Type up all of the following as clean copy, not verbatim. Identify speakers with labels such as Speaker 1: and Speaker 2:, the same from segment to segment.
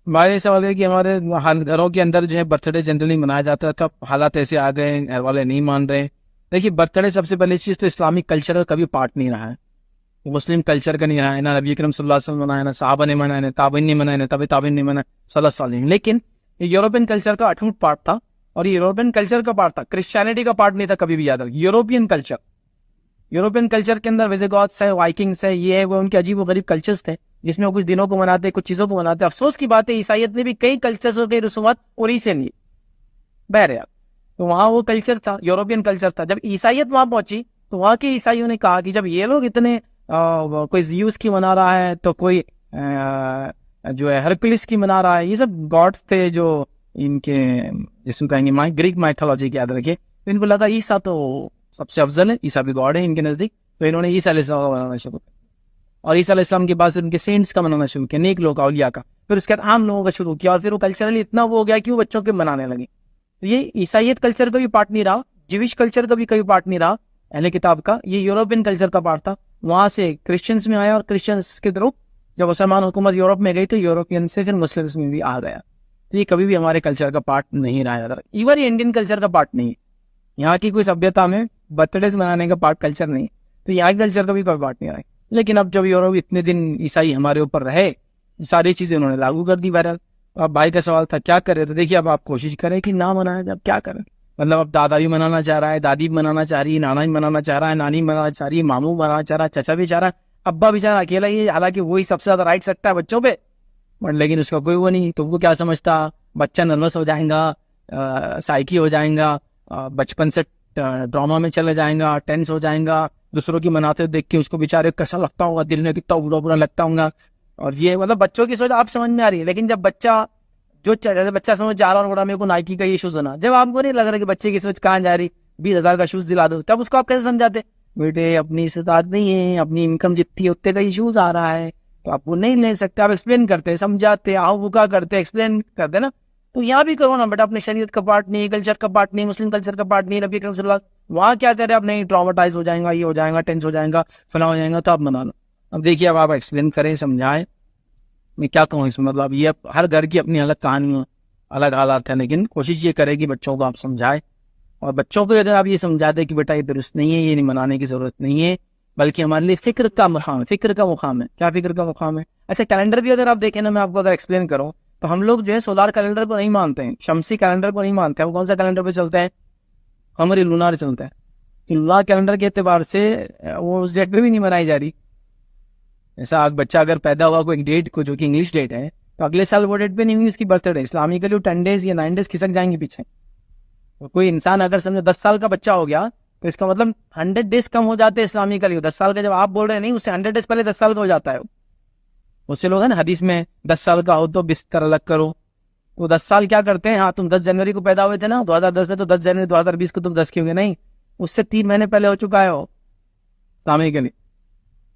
Speaker 1: हमारे सवाल है कि हमारे घरों के अंदर जो है बर्थडे जनरली मनाया जाता था, हालात ऐसे आ गए घर वाले नहीं मान रहे। देखिए, बर्थडे सबसे पहली चीज तो इस्लामिक कल्चर का कभी पार्ट नहीं रहा है, मुस्लिम कल्चर का नहीं रहा है। ना नबी करीम सल्लल्लाहु अलैहि वसल्लम मनाया, ना साहबा ने मनाया, ना ताबीन ने मनाया, ना तबे ताबीन ने मनाया सल्लल्लाहु अलैहि वसल्लम। लेकिन ये यूरोपियन कल्चर का अटूट पार्ट था, और ये यूरोपियन कल्चर का पार्ट था, क्रिश्चियनिटी का पार्ट नहीं था कभी भी। याद रखिए, यूरोपियन कल्चर, यूरोपियन कल्चर के अंदर विजिगॉथ्स है, वाइकिंग्स है, ये है वो, उनके अजीब व गरीब कल्चर्स थे जिसमें वो कुछ दिनों को मनाते, कुछ चीजों को मनाते। अफसोस की बात है, ईसाइयत ने भी कई कल्चर्स और कई रसूमात उन्हीं से ली। बहरहाल, तो वहां वो कल्चर था, यूरोपियन कल्चर था। जब ईसाइयत वहां पहुंची तो वहां के ईसाइयों ने कहा कि जब ये लोग इतने कोई जियूस की मना रहा है, तो कोई जो है हरकुलिस की मना रहा है, ये सब गॉड्स थे जो इनके, जिसको कहेंगे ग्रीक माइथोलॉजी की, याद रखिए। तो इनको लगा ईसा तो सबसे अफजल है, ईसा भी गॉड है इनके नजदीक। तो इन्होंने ईसा अलैहिस्सलाम का मनाना शुरू किया, और ईसा अलैहिस्सलाम के बाद फिर उनके सेंट्स का मनाना शुरू किया, नेक लोग, औलिया का। फिर उसके बाद आम लोगों का शुरू किया, और फिर वो कल्चरली इतना वो हो गया कि वो बच्चों के मनाने लगे। तो ये ईसाइयत कल्चर का भी पार्ट नहीं रहा, जीविश कल्चर का भी कभी पार्ट नहीं रहा अहले किताब का, ये यूरोपियन कल्चर का पार्ट था। वहां से क्रिश्चियंस में आया, और क्रिश्चियंस के थ्रू जब मुसलमान हुकूमत यूरोप में गई तो यूरोपियन से फिर मुस्लिम्स में भी आ गया। तो ये कभी भी हमारे कल्चर का पार्ट नहीं रहा है, इवन इंडियन कल्चर का पार्ट नहीं है। यहाँ की कोई सभ्यता में बर्थडे मनाने का पार्ट कल्चर नहीं है, तो यहाँ के कल्चर का भी कोई पार्ट नहीं रहा है। लेकिन अब जब यूरोप इतने दिन ईसाई हमारे ऊपर रहे, सारी चीजें उन्होंने लागू कर दी। बहरहाल, अब भाई का सवाल था क्या करे, तो देखिए अब आप कोशिश करें कि ना मनाए, अब क्या करें। मतलब अब दादा भी मनाना चाह रहा है, दादी भी मनाना चाह रही है, नाना भी मनाना चाह रहा है, नानी भी मनाना चाह रही है, मामू मनाना चाह रहा है, चाचा भी चाह रहा है, अब्बा भी चाह रहा है, अकेला ही है, हालांकि वही सबसे ज्यादा राइट सकता है बच्चों पे। बट लेकिन उसका कोई वो नहीं, तुमको क्या समझता, बच्चा नर्वस हो जाएगा, साइकी हो जाएगा, बचपन से ड्रामा में चले जाएगा, टेंस हो जाएगा, दूसरों की मनाते देख के उसको बेचारे कैसा लगता होगा, दिल में कितना बुरा बुरा लगता होगा। और ये मतलब बच्चों की सोच आप समझ में आ रही है। लेकिन जब बच्चा जैसे बच्चा समझ जा रहा और बोला मेरे को नाइकी का ये शूज होना, जब आपको नहीं लग रहा कि बच्चे की सोच कहाँ जा रही, 20,000 का शूज दिला दो, तब उसको आप कैसे समझाते, बेटे अपनी इस्तेताद नहीं है, अपनी इनकम जितनी उतने का ये शूज आ रहा है, तो आप वो नहीं ले सकते। आप एक्सप्लेन करते, समझाते, आओ बुका करते, एक्सप्लेन करते ना। तो यहाँ भी करो ना बेटा, अपने शरीयत का पार्ट नहीं, कल्चर का पार्ट नहीं, मुस्लिम कल्चर का पार्ट नहीं, नबी करीम सल्लल्लाहु अलैहि वसल्लम, वहाँ क्या करे, आप नहीं ट्रॉमेटाइज हो जाएगा, ये हो जाएगा, टेंस हो जाएगा, फला हो जाएगा, तो आप मना लो। अब देखिए, अब आप एक्सप्लेन करें, समझाएं, मैं क्या कहूँ इसमें। मतलब ये हर घर की अपनी अलग कहानी, अलग हालात है, लेकिन कोशिश ये करे कि बच्चों को आप समझाएं। और बच्चों को अगर आप ये समझा दें कि बेटा ये दुरुस्त नहीं है, ये नहीं मनाने की जरूरत नहीं है, बल्कि हमारे लिए फिक्र का मुकाम है, फिक्र का मुकाम है। क्या फिक्र का मुकाम है? अच्छा, कैलेंडर भी अगर आप देखें ना, मैं आपको अगर एक्सप्लेन करूँ, तो हम लोग जो है सोलार कैलेंडर को नहीं मानते हैं, शमसी कैलेंडर को नहीं मानते हैं। वो कौन सा कैलेंडर पे चलते हैं? हमारी लूनार चलता है। तो लूनार कैलेंडर के एतबार से वो उस डेट पे भी नहीं मनाई जा रही। ऐसा आज बच्चा अगर पैदा हुआ कोई डेट को, जो कि इंग्लिश डेट है, तो अगले साल वो डेट पे नहीं हुई उसकी बर्थडे, इस्लामिकली 10 डेज या 9 डेज खिसक जाएंगे पीछे। तो कोई इंसान अगर समझो 10 साल का बच्चा हो गया, तो इसका मतलब 100 डेज कम हो जाते हैं इस्लामिकली। 10 साल का जब आप बोल रहे हैं, नहीं, उससे 100 डेज पहले 10 साल का हो जाता है। उससे लोग है ना हदीस में, 10 साल का हो तो बिस्तर अलग करो। तो 10 साल क्या करते हैं, हाँ तुम 10 जनवरी को पैदा हुए थे ना 2010 में, तो 10 जनवरी 2020 को तुम 10 के होंगे, नहीं, उससे 3 महीने पहले हो चुका है वो इस्लामिकली।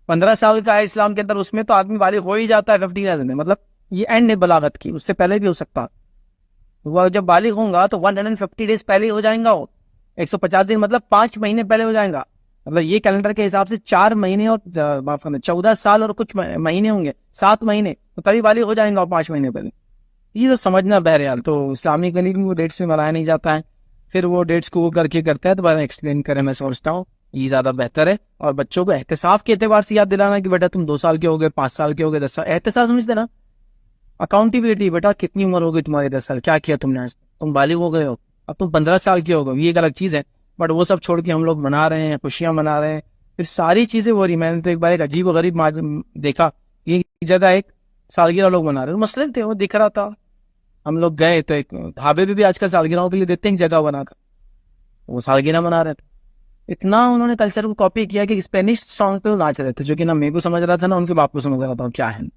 Speaker 1: 15 साल का है इस्लाम के अंदर, उसमें तो आदमी बालिग हो ही जाता है 15 ईयर्स में। मतलब ये एंड है बलागत की, उससे पहले भी हो सकता है। वो जब बालिग होगा तो 150 डेज पहले ही हो जाएगा वो, 150 दिन, मतलब 5 महीने पहले हो जाएगा। मतलब ये कैलेंडर के हिसाब से 4 महीने और माफ करना 14 साल और कुछ महीने होंगे, 7 महीने, तो तभी बालिग हो जाएगा 5 महीने पहले। ये तो समझना बहरहाल, तो इस्लामिक गली में वो डेट्स में मनाया नहीं जाता है। फिर वो डेट्स को वो करके करता है, तो दोबारा एक्सप्लेन करें, मैं समझता हूँ ये ज्यादा बेहतर है। और बच्चों को एहतसाब के एतबार से याद दिलाना कि बेटा तुम 2 साल के हो गए, 5 साल के हो गए, 10 साल, एहतसाब समझते ना। अकाउंटेबिलिटी, बेटा कितनी उम्र हो गई तुम्हारी, 10 साल, क्या किया तुमने आज, तुम बालिग हो गए हो, अब तुम 15 साल के हो गए, ये एक अलग चीज है। बट वो सब छोड़ के हम लोग मना रहे हैं, खुशियां मना रहे हैं, फिर सारी चीजें हो रही। मैंने तो एक बार एक अजीब गरीब देखा, ये जगह एक सालगिरह लोग मना रहे, मसले थे, वो दिख रहा था। हम लोग गए तो एक ढाबे भी आजकल सालगिरहों के लिए देते हैं एक जगह बनाकर, वो सालगिरह मना रहे थे। इतना उन्होंने कल्चर को कॉपी किया कि स्पेनिश सॉन्ग पे वो नाच रहे थे, जो कि ना मेरे को समझ रहा था ना उनके बाप को समझ रहा था क्या है।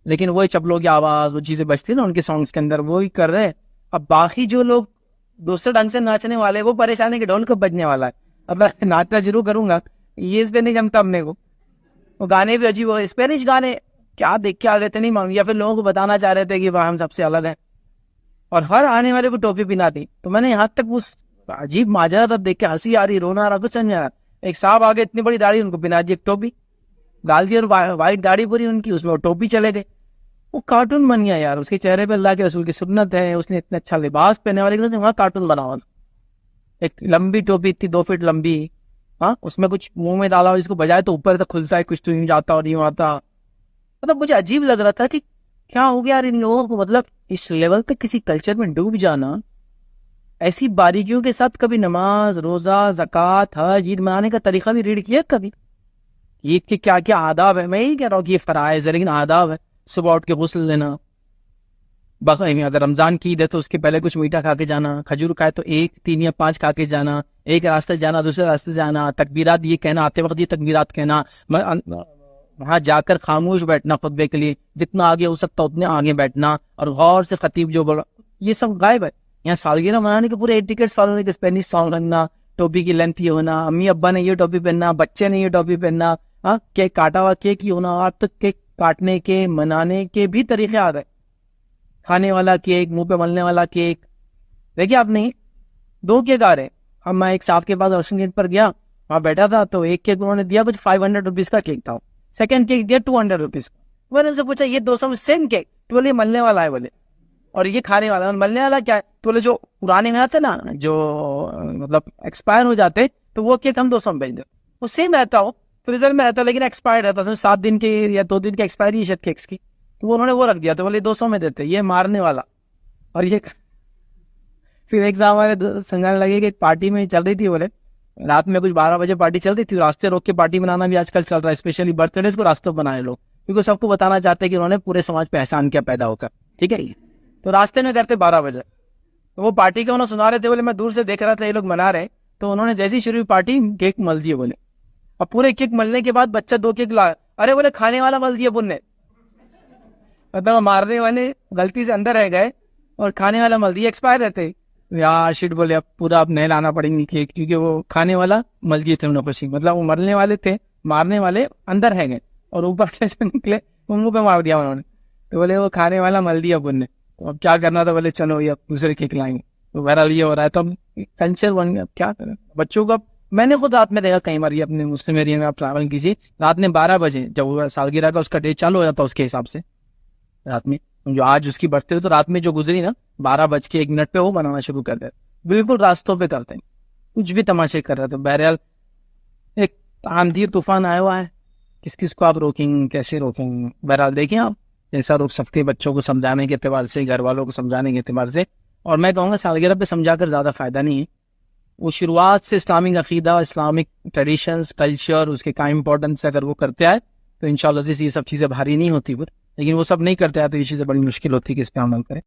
Speaker 1: लेकिन वही चप्पलों की आवाज, वो चीजें बजती ना उनके सॉन्ग्स के अंदर, वो ही कर रहे हैं। अब बाकी जो लोग दूसरे ढंग से नाचने वाले, वो परेशान है कि ढोल कब बजने वाला है। अब मैं नाचना जरूर करूंगा, ये इस पे नहीं जमता अपने को। वो गाने भी अजीब हो, स्पेनिश गाने क्या देख के आ गए थे नहीं मालूम, या फिर लोगों को बताना चाह रहे थे कि वाह हम सबसे अलग हैं। और हर आने वाले को टोपी पहना दी। तो मैंने यहाँ तक उस अजीब माजरा तब देख के हंसी आ रही, रोना आ रहा, कुछ समझ आ रहा। एक साहब आगे, इतनी बड़ी दाढ़ी, उनको पहना दी एक टोपी, डाल दी, और वाइट दाढ़ी पूरी उनकी, उसमें वो टोपी चले गए। वो कार्टून बन गया यार, उसके चेहरे पे अल्लाह के रसूल की सुन्नत है, उसने इतना अच्छा लिबास पहने वाले, लेकिन वहाँ कार्टून बना हुआ था। एक लंबी टोपी थी 2 फीट लंबी, हाँ, उसमें कुछ मुंह में डाला और इसको बजाए तो ऊपर तक खुलता है, कुछ तो यूं जाता और यूं आता। मतलब मुझे अजीब लग रहा था कि क्या हो गया यार इन लोगों को, मतलब इस लेवल तक किसी कल्चर में डूब जाना, ऐसी बारीकियों के साथ कभी नमाज रोजा ज़कात हज ईद मनाने का तरीका भी रीड किया कभी? ईद के क्या क्या आदाब है, मैं यही कह रहा हूँ कि ये फराइज है लेकिन आदाब है। सुबह उठ के गुस्ल लेना, अगर रमजान की ईद है तो उसके पहले कुछ मीठा खा के जाना, खजूर खाए तो 1 3 या 5 खा के जाना, एक रास्ते जाना दूसरे रास्ते जाना, तकबीरात ये कहना, आते वक्त ये तकबीरात कहना, वहां जाकर खामोश बैठना खुतबे के लिए, जितना आगे हो सकता उतने आगे बैठना और गौर से खतीब जो बोला, ये सब गायब है। यहाँ सालगिरह मनाने के पूरे एटिकेट्स फॉलो होने के, स्पेनिश सॉन्ग करना, टोपी की लेंथ ये होना, अम्मी अब्बा ने ये टोपी पहनना, बच्चे ने ये टोपी पहनना, हाँ, केक काटा हुआ केक ही होना। आज तक केक काटने के मनाने के भी तरीके आ गए, खाने वाला केक, मुंह पे मलने वाला केक। देखिए आप, नहीं 2 केक आ रहे। हम मैं एक साहब के पास रोशन गेट पर गया, वहां बैठा था, तो एक केक उन्होंने दिया, कुछ 500 रुपीज का केक था, सेकंड केक दिया 200 रुपीज का। मैंने उनसे पूछा ये 200 में सेम केक? तो बोले मलने वाला है, बोले, और ये खाने वाला है। मलने वाला क्या है? तो बोले जो पुराने में आते ना, जो मतलब एक्सपायर हो जाते, तो वो केक हम 200 में बेच दे, वो सेम रहता हो, फ्रीजर में रहता लेकिन एक्सपायर रहता था, 7 दिन के या 2 दिन की एक्सपायरी है शायद केक्स की, तो उन्होंने वो रख दिया, तो बोले 200 में देते, ये मारने वाला। और ये फिर एक साहब हमारे संगाने लगे कि एक पार्टी में चल रही थी, बोले रात में कुछ 12 बजे पार्टी चल रही थी, रास्ते रोक के पार्टी बनाना भी आजकल चल रहा है, स्पेशली बर्थडे को रास्ते बनाए लोग, क्योंकि सबको बताना चाहते हैं कि उन्होंने पूरे समाज पे एहसान किया पैदा होकर, ठीक है। तो रास्ते में करते 12 बजे, तो वो पार्टी का उन्होंने सुना रहे थे, बोले मैं दूर से देख रहा था ये लोग मना रहे, तो उन्होंने जैसी शुरू हुई पार्टी, केक मल दिए बोले। अब पूरे केक मलने के बाद बच्चा 2 केक लाया, अरे बोले खाने वाला मल दिया बुन ने, मतलब मारने वाले गलती से अंदर रह गए और खाने वाला मल दिया, एक्सपायर रहते यार। शिट, बोले अब पूरा अब नए लाना पड़ेंगे केक, क्योंकि वो खाने वाला मल दिए थे उन्होंने खुशी, मतलब वो मरने वाले थे, मारने वाले अंदर रह गए और ऊपर से जो निकले वो मुंह पे मार दिया उन्होंने, तो बोले वो खाने वाला मल दिया बुन ने। तो अब क्या करना था, बोले चलो ये अब दूसरे केक लाएंगे, तो बहरहाल ये हो रहा है। तो अब कल्चर बन गया, अब क्या करें बच्चों का। मैंने खुद रात में देखा कई बार, ये अपने मुस्लिम एरिया में आप ट्रैवल कीजिए, रात में 12 बजे जब सालगिरह का उसका डे चालू हो जाता उसके हिसाब से, रात में जो आज उसकी बर्थडे, तो रात में जो गुजरी ना 12:01 पे वो बनाना शुरू कर देते, बिल्कुल रास्तों पे करते हैं, कुछ भी तमाशे कर रहे थे। बहरहाल एक आंधी तूफान आया हुआ है, किस किस को आप रोकेंगे, कैसे रोकेंगे? बहरहाल देखिए आप जैसा रोक सकते हैं, बच्चों को समझाने के एतबार से, घर वालों को समझाने के एतबार से। और मैं कहूँगा सालगिरह पे समझाकर ज्यादा फायदा नहीं है, वो शुरुआत से इस्लामिक अकीदा, इस्लामिक ट्रेडिशंस, कल्चर, उसके क्या इंपॉर्टेंस अगर वो करते आए तो इंशाल्लाह ये सब चीजें भारी नहीं होती। लेकिन वो सब नहीं करते आए तो ये चीजें बड़ी मुश्किल होती है कि इस पे अमल करें।